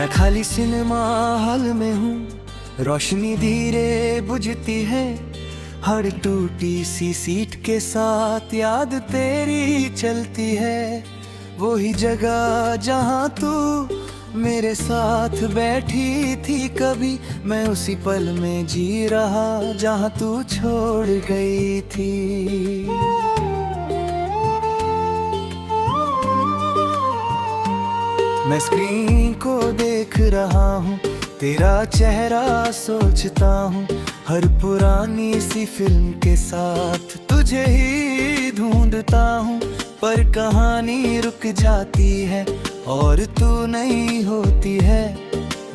मैं खाली cinema hall में हूँ, रोशनी धीरे बुझती है। हर टूटी सी सीट के साथ याद तेरी चलती है। वही जगह जहाँ तू मेरे साथ बैठी थी कभी, मैं उसी पल में जी रहा जहाँ तू छोड़ गई थी। मैं स्क्रीन को देख रहा हूँ, तेरा चेहरा सोचता हूँ। हर पुरानी सी फिल्म के साथ तुझे ही ढूंढता हूँ, पर कहानी रुक जाती है और तू नहीं होती है।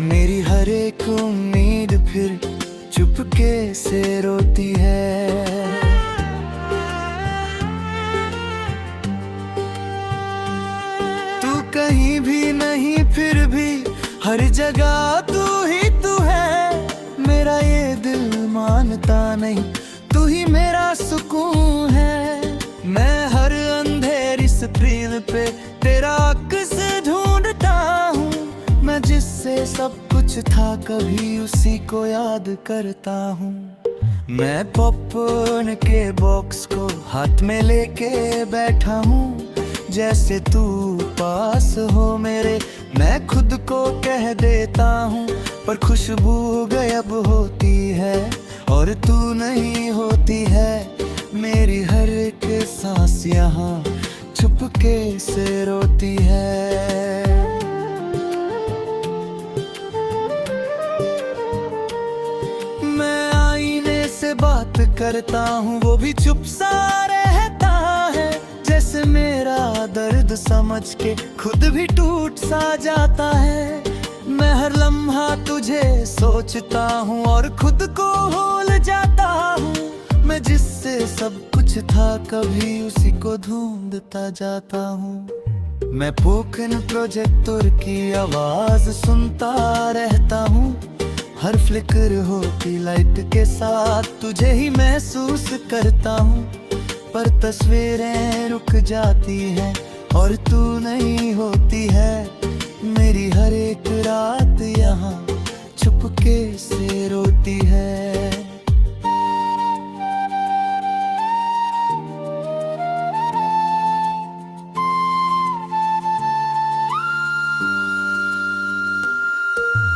मेरी हर एक उम्मीद फिर चुपके से रोती है। तू कहीं भी नहीं फिर भी हर जगह तू ही तू है। मेरा ये दिल मानता नहीं, तू ही मेरा सुकून है। मैं हर अंधेरी स्क्रीन पे तेरा अक्स ढूंढता हूँ। मैं जिससे सब कुछ था कभी उसी को याद करता हूँ। मैं पॉपकॉर्न के बॉक्स को हाथ में लेके बैठा हूँ, जैसे तू पास हो मेरे। मैं खुद को कह देता हूँ, पर खुशबू गायब होती है और तू नहीं होती है। मेरी हर एक सांस यहाँ चुपके से रोती है। मैं आईने से बात करता हूँ, वो भी चुप सा रहता है। जैसे मेरा दर्द समझ के खुद भी टूट सा जाता है। मैं हर लम्हा तुझे सोचता हूँ और खुद को भूल जाता हूँ। मैं जिससे सब कुछ था कभी उसी को ढूंढता जाता हूँ। मैं पोकन प्रोजेक्टर की आवाज सुनता रहता हूँ। हर फ्लिकर होती लाइट के साथ तुझे ही महसूस करता हूँ, पर तस्वीरें रुक जाती हैं और तू नहीं होती है। मेरी हर एक रात यहाँ चुपके से रोती है।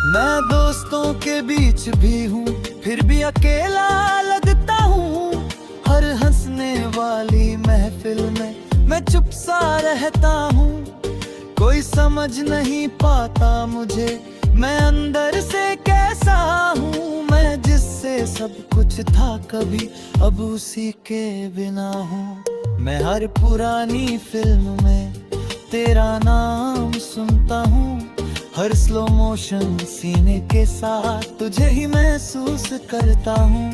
मैं दोस्तों के बीच भी हूँ, फिर भी अकेला लगता हूँ। हर हंसने वाली महफिल में मैं चुप सा रहता हूँ। कोई समझ नहीं पाता मुझे, मैं अंदर से कैसा हूँ। मैं जिससे सब कुछ था कभी अब उसी के बिना हूँ। मैं हर पुरानी फिल्म में तेरा नाम सुनता हूँ। हर स्लो मोशन सीने के साथ तुझे ही महसूस करता हूँ।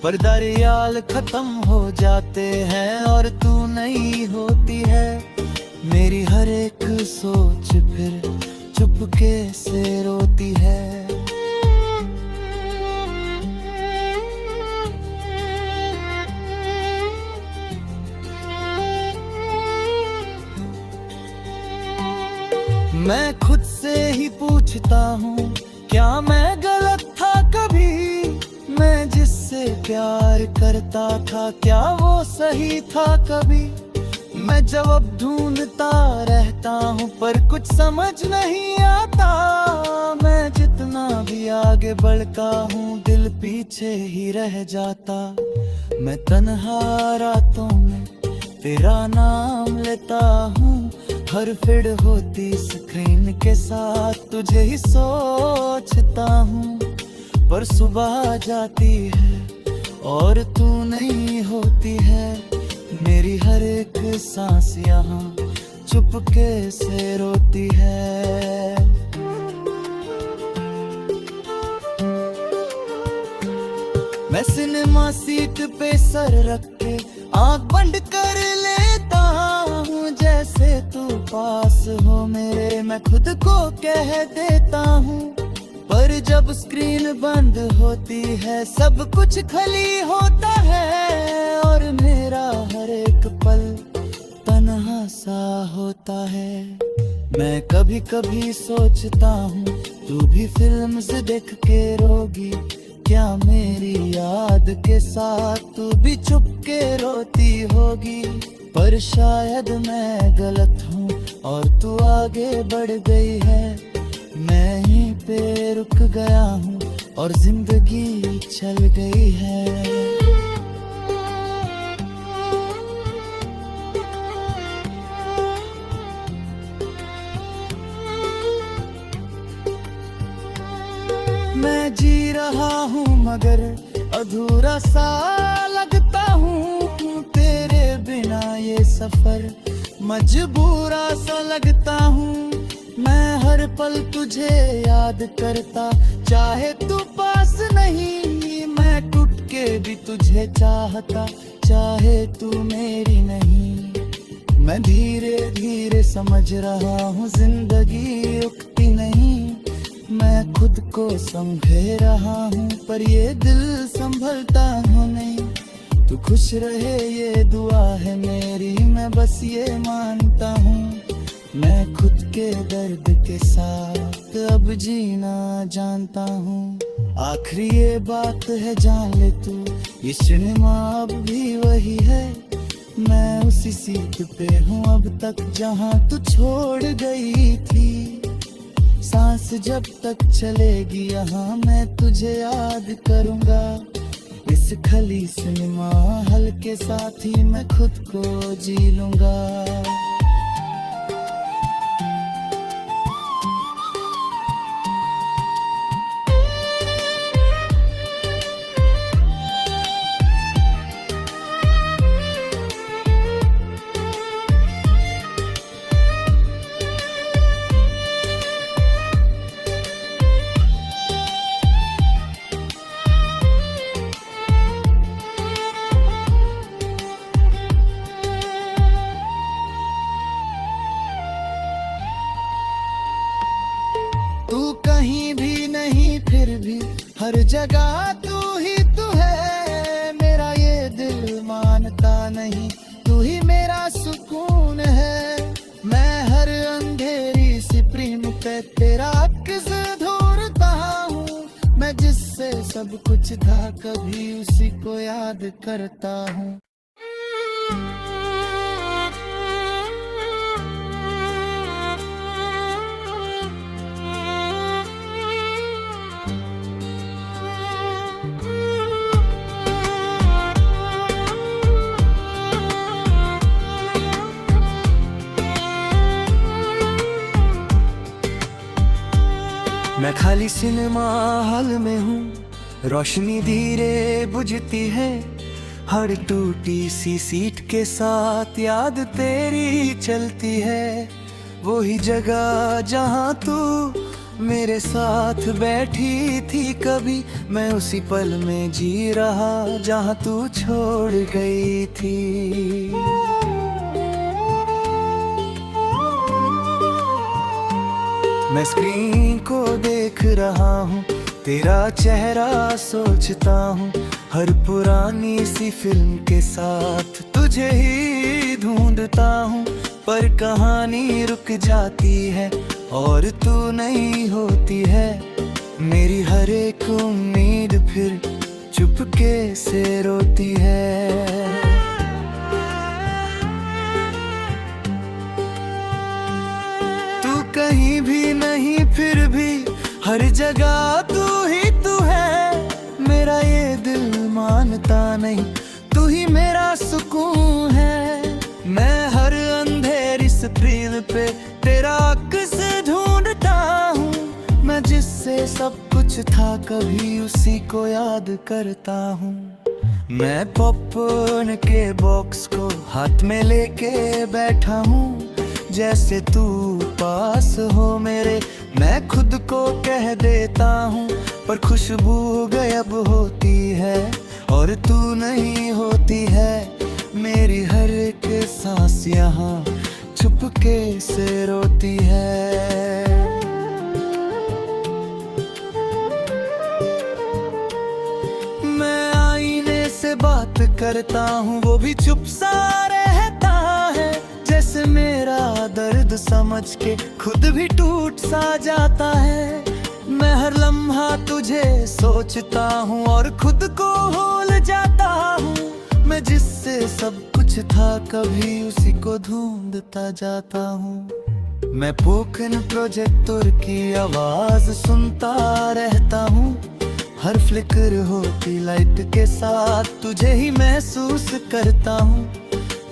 पर दरियाल खत्म हो जाते हैं और तू नहीं होती है। मेरी हर एक सोच फिर चुपके से रोती है। मैं खुद से ही पूछता हूँ, क्या मैं गलत था कभी? मैं जिससे प्यार करता था क्या वो सही था कभी? मैं जवाब ढूंढता रहता हूँ पर कुछ समझ नहीं आता। मैं जितना भी आगे बढ़ता हूँ दिल पीछे ही रह जाता। मैं तन्हा रातों में तेरा नाम लेता हूँ। हर फिर होती स्क्रीन के साथ तुझे ही सोचता हूँ, पर सुबह जाती है और तू नहीं होती है। मेरी हर एक सांस यहाँ चुपके से रोती है। मैं सिनेमा सीट पे सर रख के आँख बंद कर लेता हूँ। जैसे तू पास हो मेरे मैं खुद को कह देता हूँ, पर जब स्क्रीन बंद होती है सब कुछ खाली होता है और मेरा हर एक पल तन्हा सा होता है। मैं कभी कभी सोचता हूँ तू भी फिल्म से देख के रोगी, क्या मेरी याद के साथ तू भी चुप के रोती होगी। पर शायद मैं गलत हूँ और तू आगे बढ़ गई है, मैं यहीं पे रुक गया हूँ और जिंदगी चल गई है। मैं जी रहा हूँ मगर अधूरा सा लगता हूँ, तेरे बिना ये सफर मजबूरा सा लगता हूँ। मैं हर पल तुझे याद करता, चाहे तू पास नहीं, मैं टूट के भी तुझे चाहता, चाहे तू मेरी नहीं। मैं धीरे धीरे समझ रहा हूँ जिंदगी रुकती नहीं, मैं खुद को संभे रहा हूँ पर ये दिल संभलता हूँ नहीं। तू खुश रहे ये दुआ है मेरी, मैं बस ये मानता हूँ। मैं खुद के दर्द के साथ अब जीना जानता हूँ। आखिरी ये बात है जान ले तू, ये सिनेमा अब भी वही है, मैं उसी सीट पे हूँ अब तक जहाँ तू छोड़ गई थी। सांस जब तक चलेगी यहाँ मैं तुझे याद करूँगा, इस खली सिनेमा हॉल के साथ ही मैं खुद को जी लूँगा। तू कहीं भी नहीं फिर भी हर जगह तू ही तू है, मेरा ये दिल मानता नहीं, तू ही मेरा सुकून है। मैं हर अंधेरी सी प्रेम पे तेरा अक्स ढूंढता हूँ, मैं जिससे सब कुछ था कभी उसी को याद करता हूँ। मैं खाली सिनेमा हॉल में हूँ, रोशनी धीरे बुझती है, हर टूटी सी सीट के साथ याद तेरी चलती है। वही जगह जहाँ तू मेरे साथ बैठी थी कभी, मैं उसी पल में जी रहा जहाँ तू छोड़ गई थी। मैं स्क्रीन को देख रहा हूँ, तेरा चेहरा सोचता हूँ, हर पुरानी सी फिल्म के साथ तुझे ही ढूंढता हूँ। पर कहानी रुक जाती है और तू नहीं होती है, मेरी हर एक उम्मीद फिर चुपके से रोती है। कहीं भी नहीं फिर भी हर जगह तू ही तू है, मेरा ये दिल मानता नहीं, तू ही मेरा सुकून है। मैं हर अंधेरी स्क्रीन पे तेरा अक्स ढूंढता हूँ, मैं जिससे सब कुछ था कभी उसी को याद करता हूँ। मैं पॉपकॉर्न के बॉक्स को हाथ में लेके बैठा हूँ, जैसे तू पास हो मेरे, मैं खुद को कह देता हूँ, पर खुशबू गायब होती है और तू नहीं होती है। मेरी हर एक सांस यहाँ चुपके से रोती है। मैं आईने से बात करता हूँ, वो भी चुप सा रहता है, जैसे मेरा दर्द समझ के खुद भी टूट सा जाता है। मैं हर लम्हा तुझे सोचता हूँ और खुद को भूल जाता हूँ। मैं जिससे सब कुछ था कभी उसी को ढूंढता जाता हूँ। मैं पोकन प्रोजेक्टर की आवाज सुनता रहता हूँ। हर फ्लिकर होती लाइट के साथ तुझे ही महसूस करता हूँ।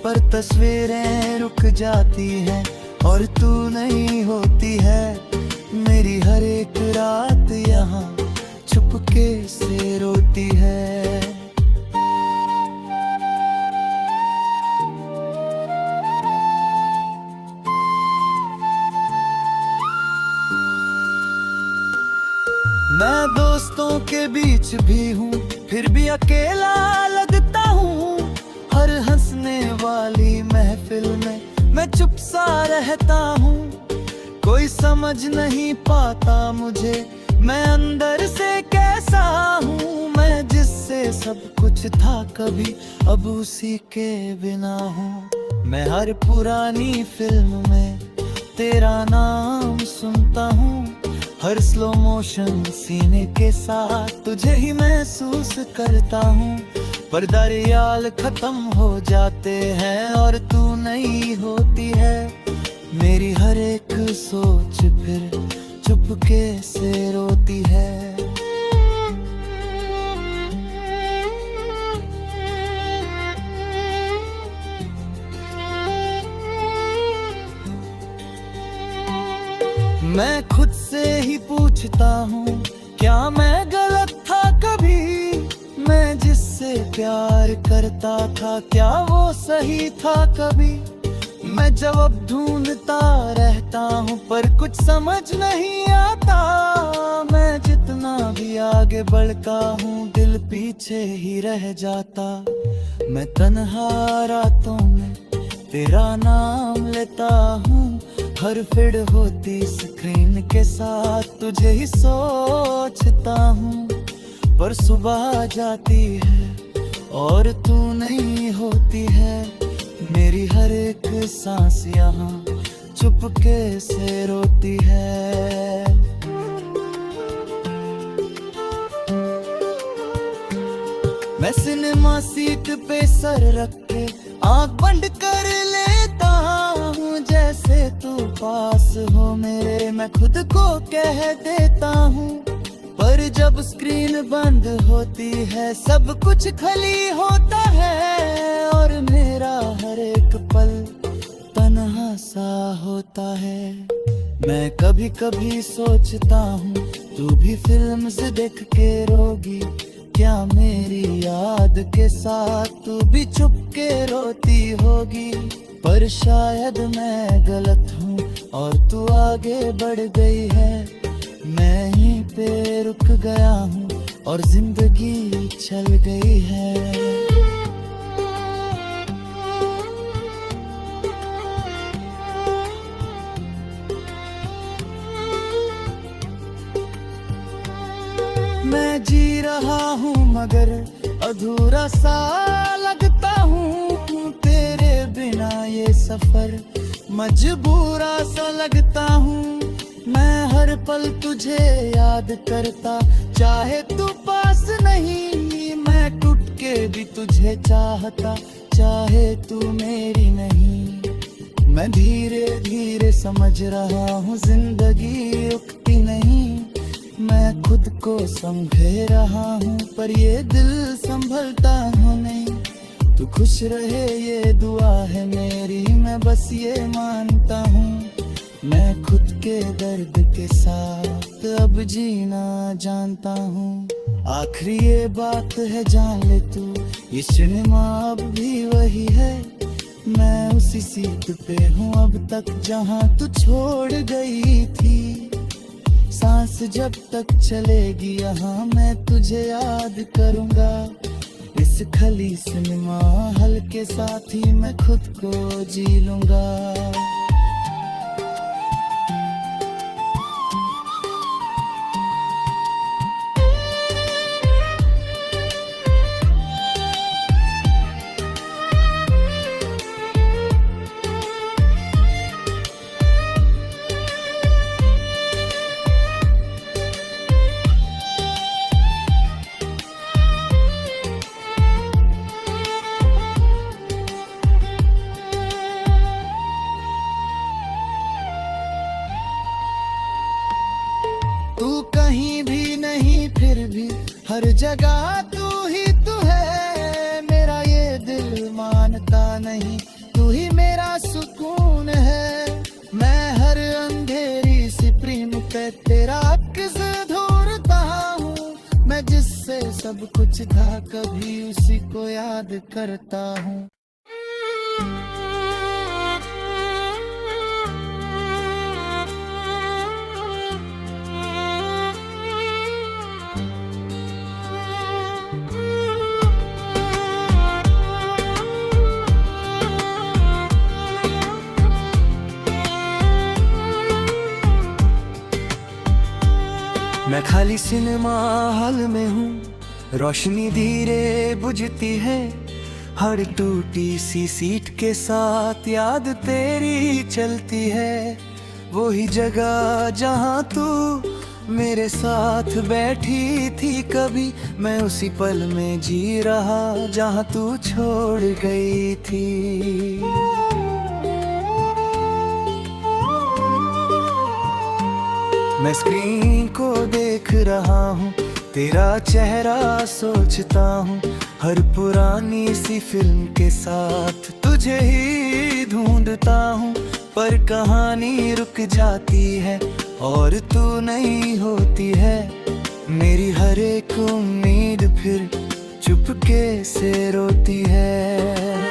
पर तस्वीरें रुक जाती हैं और तू नहीं होती है। मेरी हर एक रात यहाँ चुपके से रोती है। मैं दोस्तों के बीच भी हूँ फिर भी अकेला लगता हूँ। हर हंसने वाली महफिल में मैं चुप सा रहता हूँ। कोई समझ नहीं पाता मुझे मैं अंदर से कैसा हूँ। मैं जिससे सब कुछ था कभी अब उसी के बिना हूँ। मैं हर पुरानी फिल्म में तेरा नाम सुनता हूँ। हर स्लो मोशन सीने के साथ तुझे ही महसूस करता हूँ। पर दरियाल खत्म हो जाते हैं और तू नहीं होती है। मेरी हर एक सोच फिर चुपके से रोती है। मैं खुद से ही पूछता हूँ क्या मैं गलत था कभी। मैं जिससे प्यार करता था क्या वो सही था कभी। मैं जवाब ढूंढता रहता हूँ पर कुछ समझ नहीं आता। मैं जितना भी आगे बढ़ता हूँ दिल पीछे ही रह जाता। मैं तन्हा रातों में तेरा नाम लेता हूँ। हर फिर होती स्क्रीन के साथ तुझे ही सोचता हूँ। पर सुबह जाती है और तू नहीं होती है। मेरी हर एक सांस यहाँ चुपके से रोती है। मैं सिनेमा सीट पे सर रख के आँख बंद कर लेता हूँ। जैसे तू पास हो मेरे मैं खुद को कह देता हूँ। पर जब स्क्रीन बंद होती है सब कुछ खाली होता है। और मेरा हर एक पल तन्हा सा होता है। मैं कभी कभी सोचता हूँ तू भी फिल्म से देख के रोगी। क्या मेरी याद के साथ तू भी चुप के रोती होगी। पर शायद मैं गलत हूँ और तू आगे बढ़ गई है। मैं यहीं पे रुक गया हूँ और जिंदगी चल गई है। मैं जी रहा हूँ मगर अधूरा सा लगता हूँ। तेरे बिना ये सफर मजबूरा सा लगता हूँ। मैं हर पल तुझे याद करता चाहे तू पास नहीं। मैं टूट के भी तुझे चाहता चाहे तू मेरी नहीं। मैं धीरे धीरे समझ रहा हूँ जिंदगी रुकती नहीं। मैं खुद को समझे रहा हूँ पर ये दिल संभलता हूँ नहीं। तू खुश रहे ये दुआ है मेरी मैं बस ये मानता हूँ। मैं खुद के दर्द के साथ अब जीना जानता हूँ। आखिरी ये बात है जान ले तू ये सिनेमा अब भी वही है। मैं उसी सीट पे हूँ अब तक जहाँ तू छोड़ गई थी। सांस जब तक चलेगी यहाँ मैं तुझे याद करूँगा। इस खली सिनेमा हल के साथ ही मैं खुद को जी लूँगा। हर जगह तू ही तू है, मेरा ये दिल मानता नहीं, तू ही मेरा सुकून है। मैं हर अंधेरी सी प्रेम पे तेरा अक्स ढूंढता हूँ, मैं जिससे सब कुछ था कभी उसी को याद करता हूँ। मैं खाली सिनेमा हॉल में हूँ, रोशनी धीरे बुझती है, हर टूटी सी सीट के साथ याद तेरी चलती है। वही जगह जहाँ तू मेरे साथ बैठी थी कभी, मैं उसी पल में जी रहा जहाँ तू छोड़ गई थी। मैं स्क्रीन को देख रहा हूँ, तेरा चेहरा सोचता हूँ, हर पुरानी सी फिल्म के साथ तुझे ही ढूंढता हूँ। पर कहानी रुक जाती है और तू नहीं होती है, मेरी हर एक उम्मीद फिर चुपके से रोती है।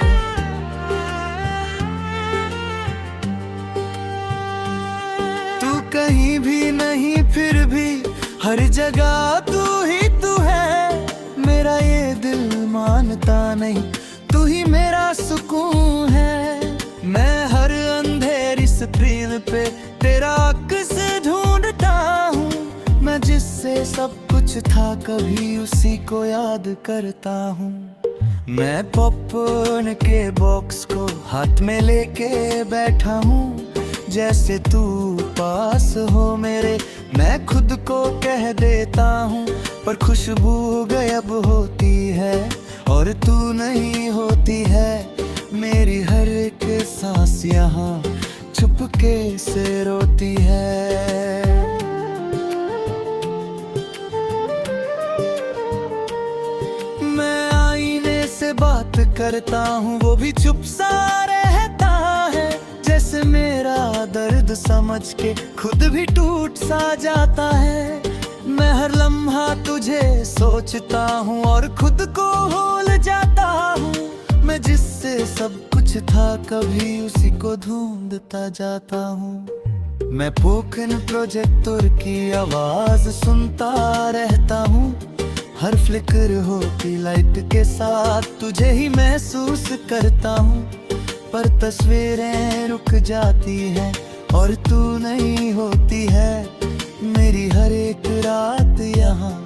कहीं भी नहीं फिर भी हर जगह तू ही तू है, मेरा ये दिल मानता नहीं, तू ही मेरा सुकून है। मैं हर अंधेरी स्क्रीन पे तेरा अक्स ढूंढता हूँ, मैं जिससे सब कुछ था कभी उसी को याद करता हूँ। मैं पॉपकॉर्न के बॉक्स को हाथ में लेके बैठा हूँ, जैसे तू पास हो मेरे, मैं खुद को कह देता हूँ, पर खुशबू गायब होती है और तू नहीं होती है। मेरी हर एक सांस यहाँ चुपके से रोती है। मैं आईने से बात करता हूँ, वो भी चुप सा रहता है, जैसे मेरा दर्द समझ के खुद भी टूट सा जाता है। मैं हर लम्हा तुझे सोचता हूँ और खुद को भूल जाता हूँ, मैं जिससे सब कुछ था कभी उसी को ढूंढता जाता हूँ। मैं पोकन प्रोजेक्टर की आवाज सुनता रहता हूँ, हर फ्लिकर होती लाइट के साथ तुझे ही महसूस करता हूँ। पर तस्वीरें रुक जाती हैं और तू नहीं होती है, मेरी हर एक रात यहाँ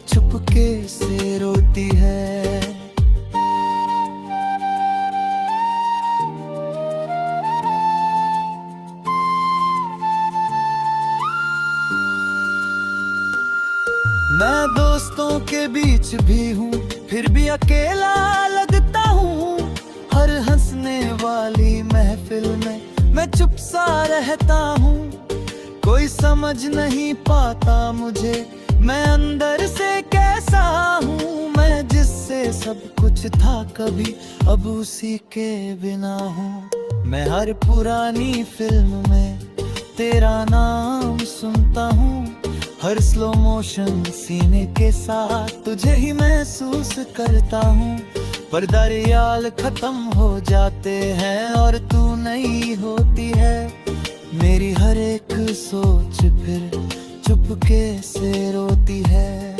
चुपके से रोती है। मैं दोस्तों के बीच भी हूँ, फिर भी अकेला लगता हूँ, हर हंसने वाली महफिल में मैं चुप सा रहता हूँ। कोई समझ नहीं पाता मुझे, मैं अंदर से कैसा हूँ, मैं जिससे सब कुछ था कभी अब उसी के बिना हूँ। मैं हर पुरानी फिल्म में तेरा नाम सुनता हूँ, हर स्लो मोशन सीने के साथ तुझे ही महसूस करता हूँ। पर दरियाल खत्म हो जाते हैं और तू नहीं होती है, मेरी हर एक सोच फिर चुपके से रोती है।